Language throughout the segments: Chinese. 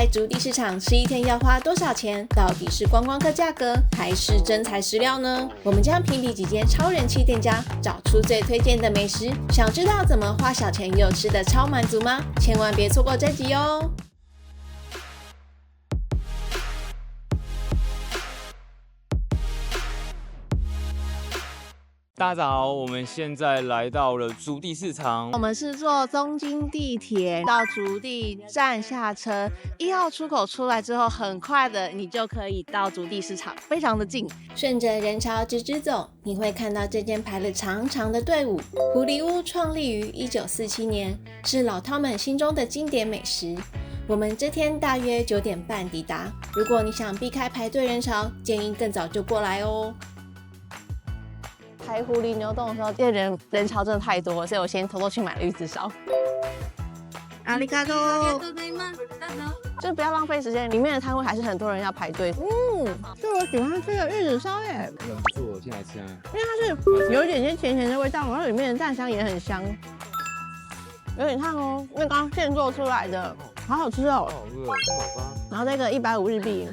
来竹地市场吃一天要花多少钱？到底是观光客价格，还是真材实料呢？我们将评比几间超人气店家，找出最推荐的美食。想知道怎么花小钱又吃得超满足吗？千万别错过这集哦！大家早，我们现在来到了竹地市场。我们是坐东京地铁到竹地站下车，1号出口出来之后，很快的你就可以到竹地市场，非常的近。顺着人潮直直走，你会看到这间排了长长的队伍。狐狸屋创立于1947年，是老饕们心中的经典美食。我们这天大约9点半抵达，如果你想避开排队人潮，建议更早就过来哦。排狐狸牛冻的时候，因为人潮真的太多了，所以我先偷偷去买了玉子烧。阿里嘎多，就不要浪费时间，里面的摊位还是很多人要排队。是我喜欢吃的玉子烧耶，很不错，进来吃啊。因为它是有一点点甜甜的味道，然后里面的蛋香也很香。有点烫哦，因为刚刚现做出来的，好好吃哦。好饿，这么高。然后这个150日币。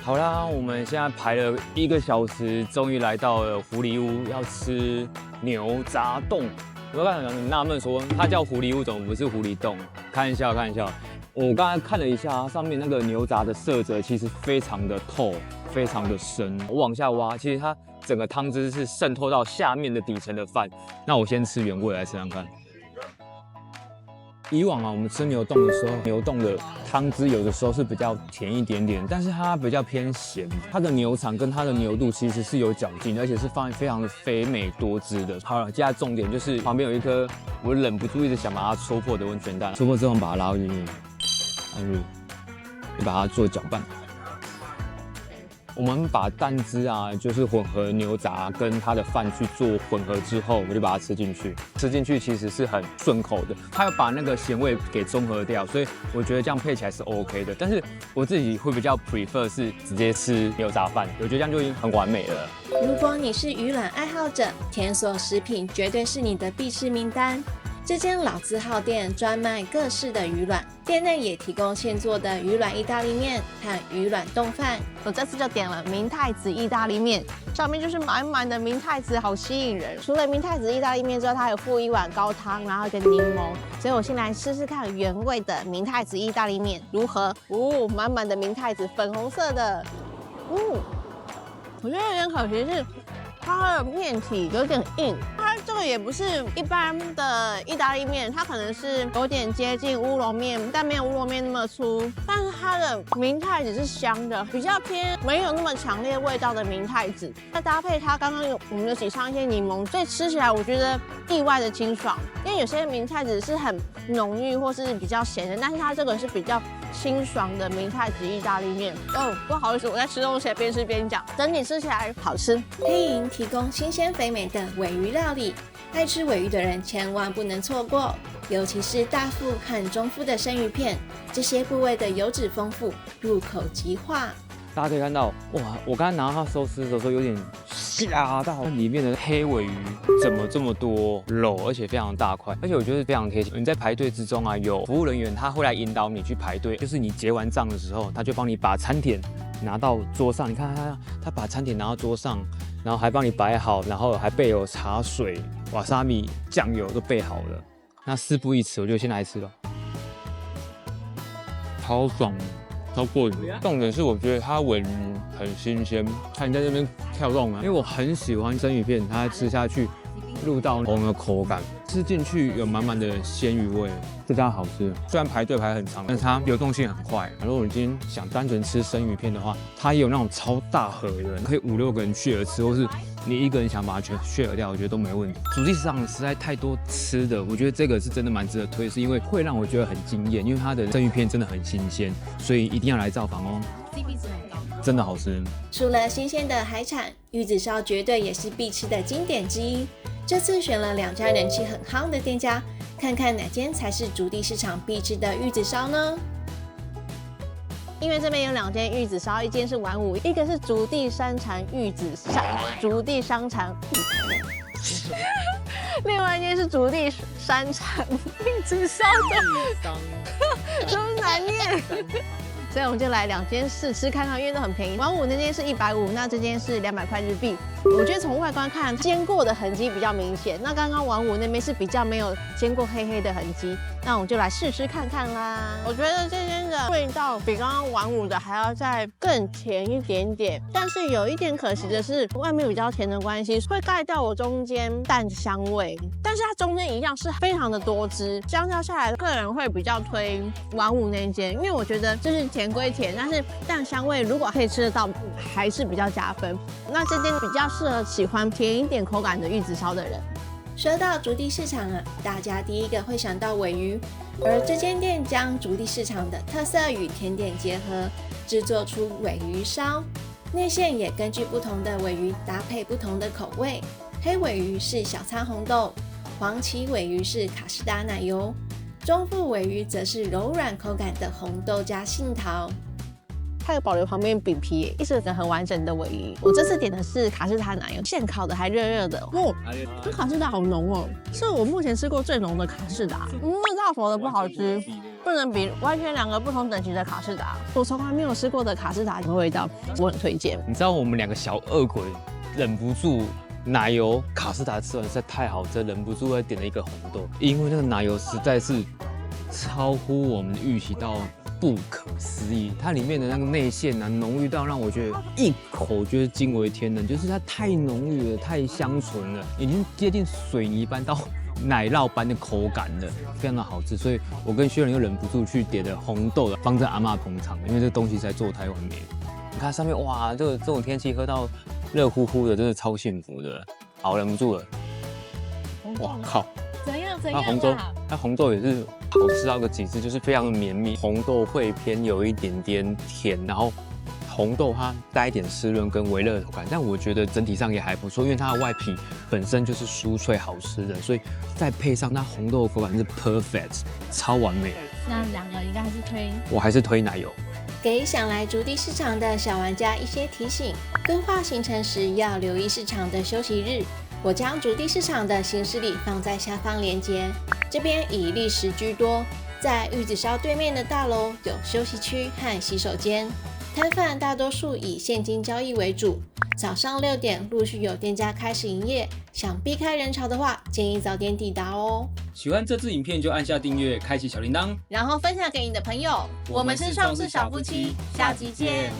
好啦，我们现在排了1个小时，终于来到了狐狸屋，要吃牛杂冻。我刚才很纳闷说，它叫狐狸屋，怎么不是狐狸冻？看一下，看一下。我刚才看了一下，上面那个牛杂的色泽其实非常的透，非常的深。我往下挖，其实它整个汤汁是渗透到下面的底层的饭。那我先吃原味来试试看。以往啊，我们吃牛冻的时候，牛冻的汤汁有的时候是比较甜一点点，但是它比较偏咸。它的牛肠跟它的牛肚其实是有嚼劲，而且是非常的肥美多汁的。好了，接下来重点就是旁边有一颗我忍不住一直想把它戳破的温泉蛋，戳破之后把它拉进去，就把它做搅拌。我们把蛋汁啊，就是混合牛杂跟它的饭去做混合之后，我们就把它吃进去。吃进去其实是很顺口的，它要把那个咸味给中和掉，所以我觉得这样配起来是 OK 的。但是我自己会比较 prefer 是直接吃牛杂饭，我觉得这样就已经很完美了。如果你是鱼卵爱好者，田所食品绝对是你的必吃名单。这间老字号店专卖各式的鱼卵，店内也提供现做的鱼卵意大利面和鱼卵冻饭。我这次就点了明太子意大利面，上面就是满满的明太子，好吸引人。除了明太子意大利面之外，它还有附1碗高汤，然后跟柠檬。所以我先来试试看原味的明太子意大利面如何。满满的明太子，粉红色的。我觉得有点可惜是它的面体有点硬。它这个也不是一般的意大利面，它可能是有点接近乌龙面，但没有乌龙面那么粗。但是它的明太子是香的，比较偏没有那么强烈味道的明太子。再搭配它刚刚我们有挤上一些柠檬，所以吃起来我觉得意外的清爽。因为有些明太子是很浓郁或是比较咸的，但是它这个是比较清爽的明太子意大利面。不好意思，我在吃东西边吃边讲，整体吃起来好吃。黑营提供新鲜肥美的鲔鱼料理，爱吃鲔鱼的人千万不能错过，尤其是大腹和中腹的生鱼片，这些部位的油脂丰富，入口即化。大家可以看到，哇！我刚才拿到它寿司的时候，有点吓到，里面的黑鲔鱼怎么这么多肉，而且非常大块，而且我觉得非常贴心。你在排队之中啊，有服务人员他会来引导你去排队，就是你结完账的时候，他就帮你把餐点拿到桌上。你看他把餐点拿到桌上，然后还帮你摆好，然后还备有茶水、瓦萨米、酱油都备好了。那事不宜迟，我就先来吃了，超爽的。超过瘾。重点是我觉得它鲔鱼很新鲜，看你在这边跳动啊，因为我很喜欢生鱼片，它吃下去入到红的口感，吃进去有满满的鲜鱼味，这家好吃。虽然排队排很长，但是它流动性很快。如果你今天想单纯吃生鱼片的话，它也有那种超大盒的，可以5、6个人 share 吃，或是你一个人想把它全 share 掉，我觉得都没问题。主题上实在太多吃的，我觉得这个是真的蛮值得推，是因为会让我觉得很惊艳，因为它的生鱼片真的很新鲜，所以一定要来造访哦。CP 值很高，真的好吃。除了新鲜的海产，玉子烧绝对也是必吃的经典之一。这次选了2家人气很夯的店家，看看哪间才是竹地市场必吃的玉子烧呢？因为这边有2间玉子烧，一间是丸五，一个是竹地山产玉子竹地商产，另外一间是竹地山产玉子烧的，真难念。所以我们就来2间试吃看看，因为都很便宜。丸五那间是150，那这间是200块日币。我觉得从外观看，煎过的痕迹比较明显。那刚刚丸五那边是比较没有煎过黑黑的痕迹。那我们就来试吃看看啦。我觉得这间的味道比刚刚丸五的还要再更甜一点点，但是有一点可惜的是，外面比较甜的关系，会盖掉我中间蛋香味。但是它中间一样是非常的多汁，相较下来，个人会比较推丸五那间，因为我觉得就是甜归甜，但是蛋香味如果可以吃得到，还是比较加分。那这间比较适合喜欢甜一点口感的玉子烧的人。说到竹地市场啊，大家第一个会想到鲔鱼，而这间店将竹地市场的特色与甜点结合，制作出鲔鱼烧。内馅也根据不同的鲔鱼搭配不同的口味，黑鲔鱼是小仓红豆，黄鳍鲔鱼是卡士达奶油，中腹鲔鱼则是柔软口感的红豆加杏桃。它有保留旁边饼皮，一整个很完整的鲔鱼。我这次点的是卡士达奶油，现烤的还热热的。哦，这卡士达好浓哦，是我目前吃过最浓的卡士达。大佛的不好吃，不能比，完全2个不同等级的卡士达。我从来没有吃过的卡士达的味道，我很推荐。你知道我们2个小恶鬼忍不住奶油卡士达吃完实在太好吃，忍不住再点了一个红豆，因为那个奶油实在是超乎我们的预期到不可思议，它里面的那个内馅啊，浓郁到让我觉得一口觉得惊为天人，就是它太浓郁了，太香醇了，已经接近水泥般到奶酪般的口感了，非常的好吃。所以我跟薛仁又忍不住去点了红豆的，帮着阿嬷捧场，因为这东西实在做太完美。你看上面哇，这种天气喝到热乎乎的，真的超幸福的。好，忍不住了。哇靠！怎样？它红豆也是好吃到个极致，就是非常的绵密，红豆会偏有一点点甜，然后红豆它带一点湿润跟微热的口感，但我觉得整体上也还不错，因为它的外皮本身就是酥脆好吃的，所以再配上那红豆的口感是 perfect， 超完美。那2个应该还是推，我还是推奶油。给想来竹地市场的小玩家一些提醒：规划行程时要留意市场的休息日。我将竹地市场的行事历放在下方连结，这边以历史居多，在玉子烧对面的大楼有休息区和洗手间，摊贩大多数以现金交易为主。早上6点陆续有店家开始营业，想避开人潮的话，建议早点抵达哦。喜欢这支影片就按下订阅，开启小铃铛，然后分享给你的朋友。我们是创世小夫妻，下集见。